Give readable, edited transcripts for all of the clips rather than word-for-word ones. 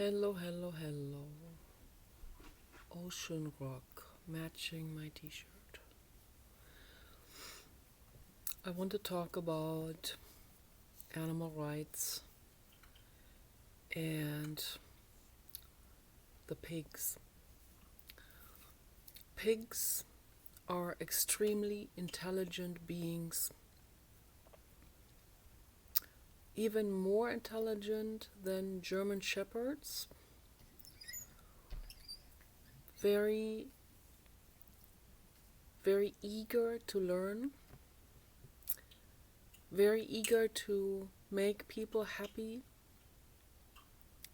Hello, hello, hello. Ocean rock matching my t-shirt. I want to talk about animal rights and the pigs. Pigs are extremely intelligent beings, even more intelligent than German shepherds, very, very eager to learn, very eager to make people happy,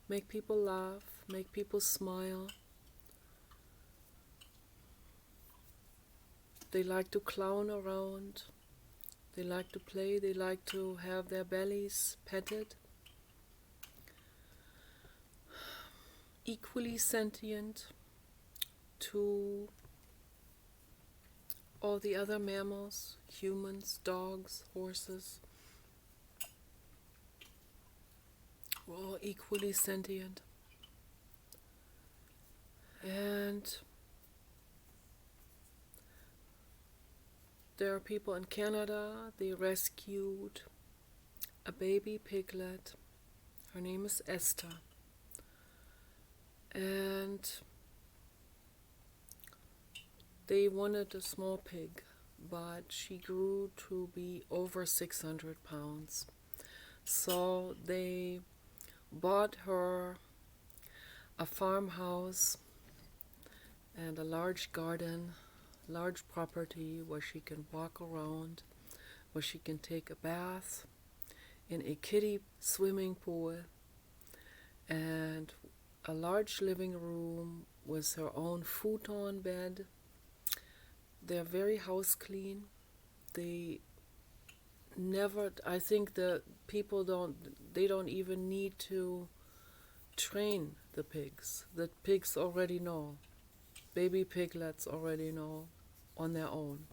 make people laugh, make people smile. They like to clown around, they like to play, they like to have their bellies petted. Equally sentient to all the other mammals, humans, dogs, horses. We're all equally sentient. And there are people in Canada, they rescued a baby piglet. Her name is Esther. And they wanted a small pig, but she grew to be over 600 pounds. So they bought her a farmhouse and a large garden, large property where she can walk around, where she can take a bath, in a kiddie swimming pool, and a large living room with her own futon bed. They're very house clean. They never, I think the people they don't even need to train the pigs. The pigs already know. Baby piglets already know on their own.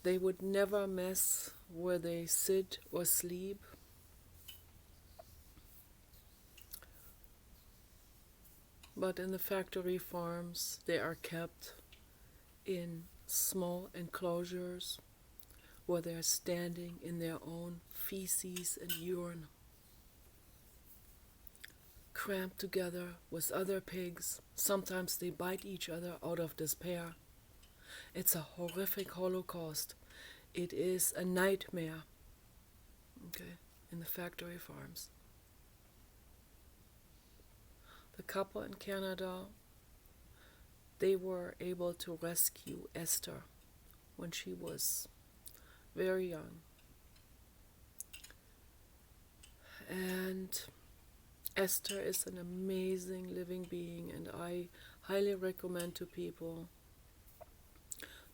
They would never mess where they sit or sleep. But in the factory farms, they are kept in small enclosures where they're standing in their own feces and urine, cramped together with other pigs. Sometimes they bite each other out of despair. It's a horrific holocaust. It is a nightmare, okay, in the factory farms. The couple in Canada, they were able to rescue Esther when she was very young. And Esther is an amazing living being, and I highly recommend to people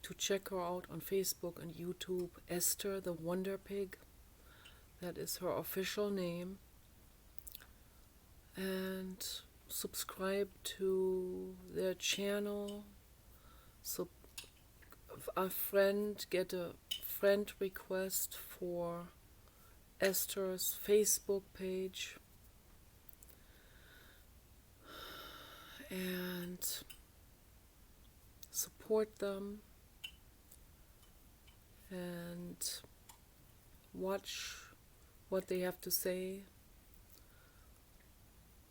to check her out on Facebook and YouTube. Esther the Wonder Pig, that is her official name. And subscribe to their channel. So get a friend request for Esther's Facebook page, and support them and watch what they have to say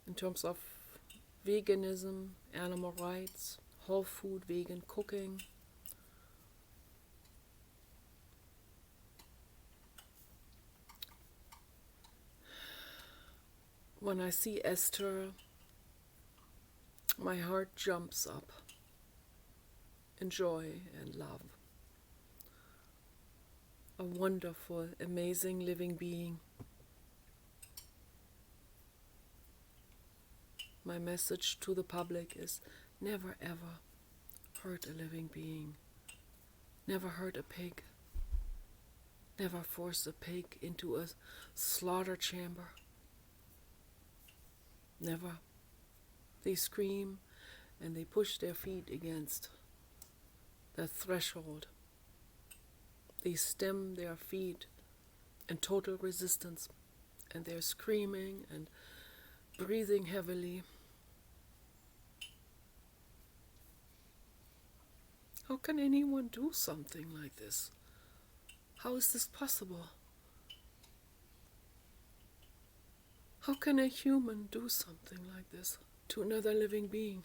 in terms of veganism, animal rights, whole food vegan cooking. When I see Esther, my heart jumps up in joy and love. A wonderful, amazing living being. My message to the public is never ever hurt a living being. Never hurt a pig. Never force a pig into a slaughter chamber. Never. They scream and they push their feet against the threshold. They stem their feet in total resistance, and they're screaming and breathing heavily. How can anyone do something like this? How is this possible? How can a human do something like this to another living being?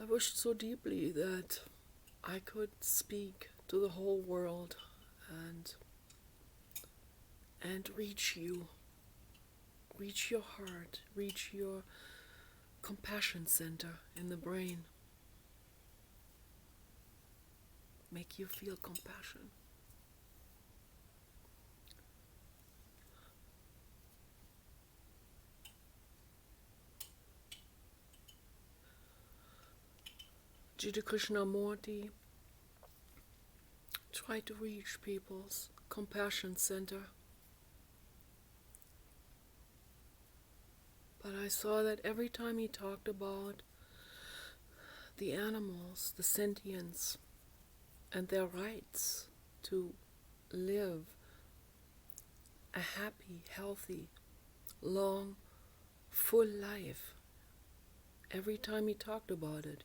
I wished so deeply that I could speak to the whole world and reach you, reach your heart, reach your compassion center in the brain. Make you feel compassion. Jiddu Krishnamurti tried to reach people's compassion center. But I saw that every time he talked about the animals, the sentients, and their rights to live a happy, healthy, long, full life, every time he talked about it,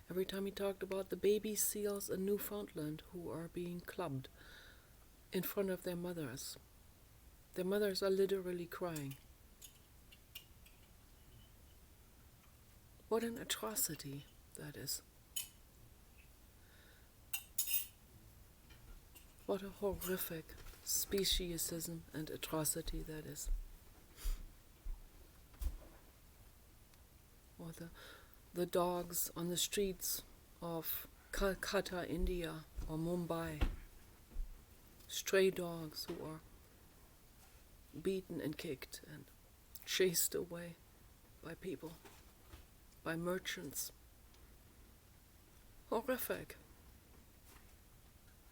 every time he talked about the baby seals in Newfoundland who are being clubbed in front of their mothers are literally crying. What an atrocity that is. What a horrific speciesism and atrocity that is. Or the dogs on the streets of Calcutta, India, or Mumbai. Stray dogs who are beaten and kicked and chased away by people, by merchants. Horrific.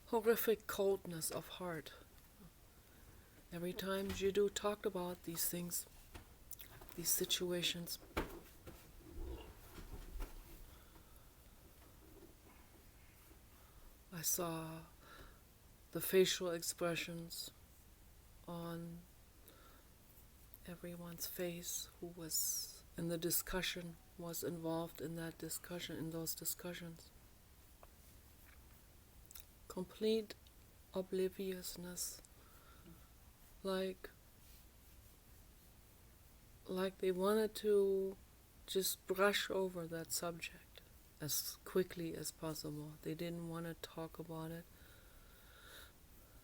Horrific coldness of heart. Every time Jiddu talked about these things, these situations, I saw the facial expressions on everyone's face who was in the discussion, was involved in that discussion, in those discussions. Complete obliviousness, like they wanted to just brush over that subject as quickly as possible. They didn't want to talk about it.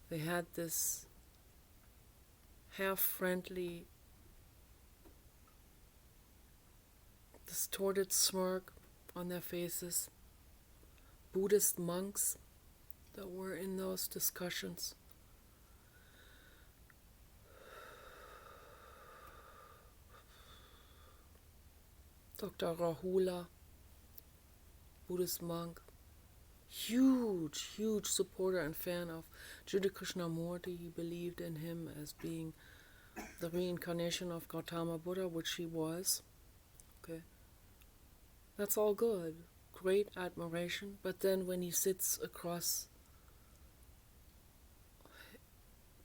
They had this half-friendly, distorted smirk on their faces. Buddhist monks that were in those discussions. Dr. Rahula, Buddhist monk, huge supporter and fan of Jiddu Krishnamurti. He believed in him as being the reincarnation of Gautama Buddha, which he was. Okay, that's all good, great admiration. But then when he sits across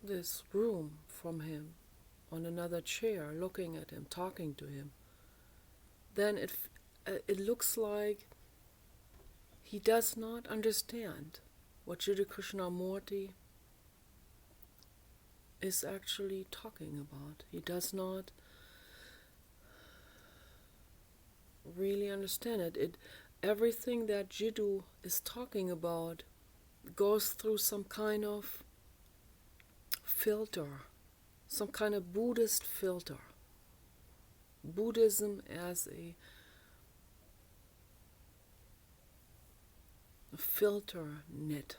this room from him, on another chair, looking at him, talking to him, then it looks like he does not understand what Jiddu Krishnamurti is actually talking about. He does not really understand it. Everything that Jiddu is talking about goes through some kind of filter, some kind of Buddhist filter. Buddhism as a filter net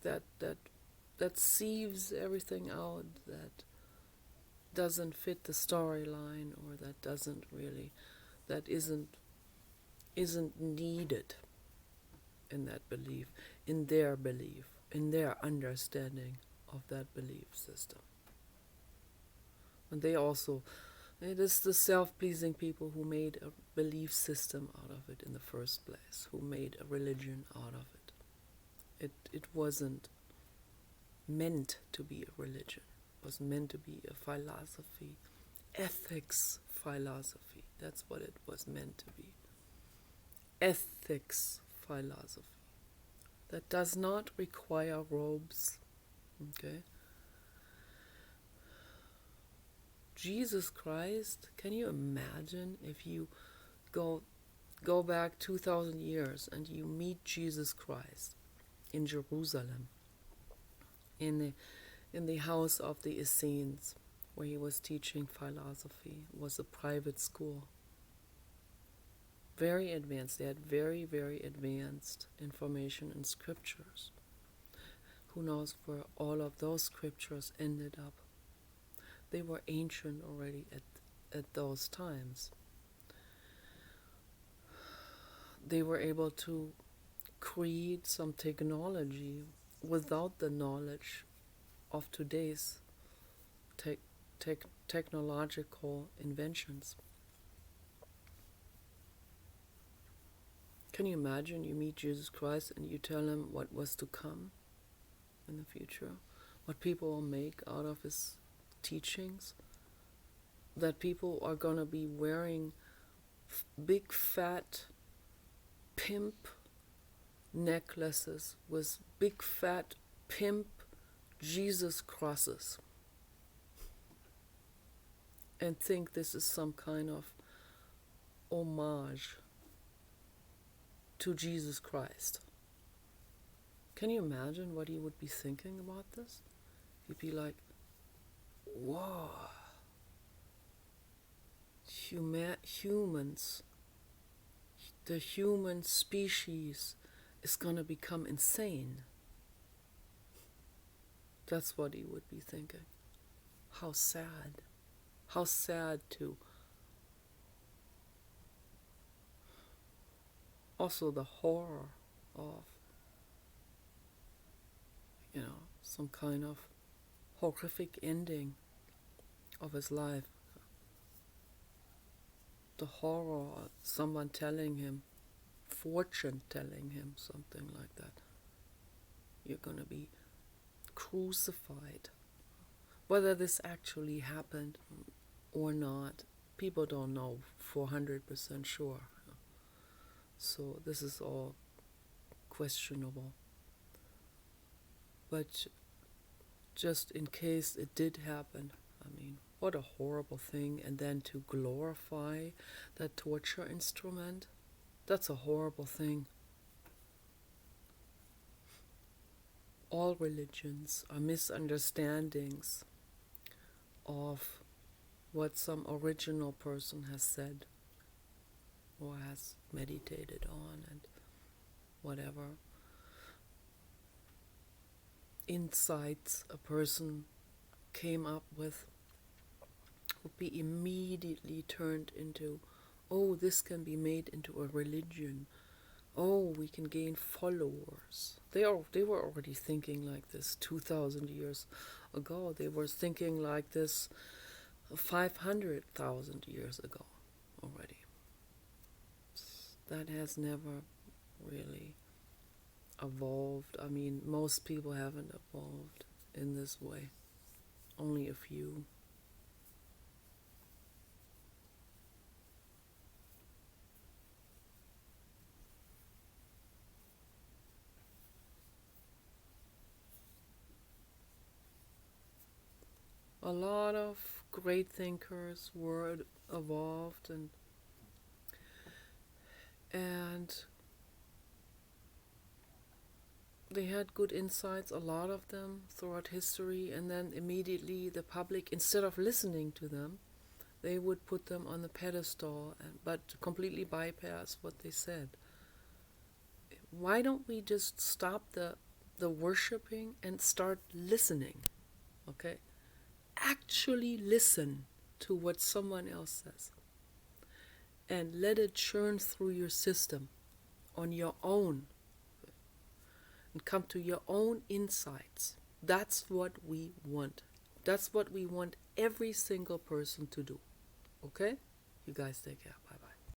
that sieves everything out that doesn't fit the storyline, or that isn't needed in that belief, in their understanding of that belief system. And it is the self-pleasing people who made a belief system out of it in the first place, who made a religion out of it. It wasn't meant to be a religion. It was meant to be a philosophy, ethics philosophy. That's what it was meant to be. Ethics philosophy. That does not require robes. Okay? Jesus Christ, can you imagine if you go back 2,000 years and you meet Jesus Christ in Jerusalem, in the house of the Essenes, where he was teaching philosophy. It was a private school. Very advanced. They had very, very advanced information in scriptures. Who knows where all of those scriptures ended up? They were ancient already at those times. They were able to create some technology without the knowledge of today's technological inventions. Can you imagine you meet Jesus Christ and you tell him what was to come in the future? What people will make out of his teachings? That people are going to be wearing big fat pimp necklaces with big fat pimp Jesus crosses and think this is some kind of homage to Jesus Christ. Can you imagine what he would be thinking about this? He'd be like, whoa, humans, the human species is going to become insane. That's what he would be thinking. How sad. How sad too. Also the horror of, some kind of horrific ending of his life. The horror of someone telling him, fortune telling him something like that. You're going to be crucified. Whether this actually happened or not, people don't know for 100% sure. So this is all questionable. But just in case it did happen, what a horrible thing. And then to glorify that torture instrument, that's a horrible thing. All religions are misunderstandings of what some original person has said or has meditated on, and whatever insights a person came up with would be immediately turned into, oh, this can be made into a religion. Oh, we can gain followers. They were already thinking like this 2,000 years ago. They were thinking like this 500,000 years ago already. That has never really evolved. Most people haven't evolved in this way. Only a few. A lot of great thinkers were evolved and they had good insights, a lot of them, throughout history, and then immediately the public, instead of listening to them, they would put them on the pedestal, but completely bypass what they said. Why don't we just stop the worshipping and start listening? Okay? Actually listen to what someone else says. And let it churn through your system on your own. And come to your own insights. That's what we want. That's what we want every single person to do. Okay? You guys take care. Bye-bye.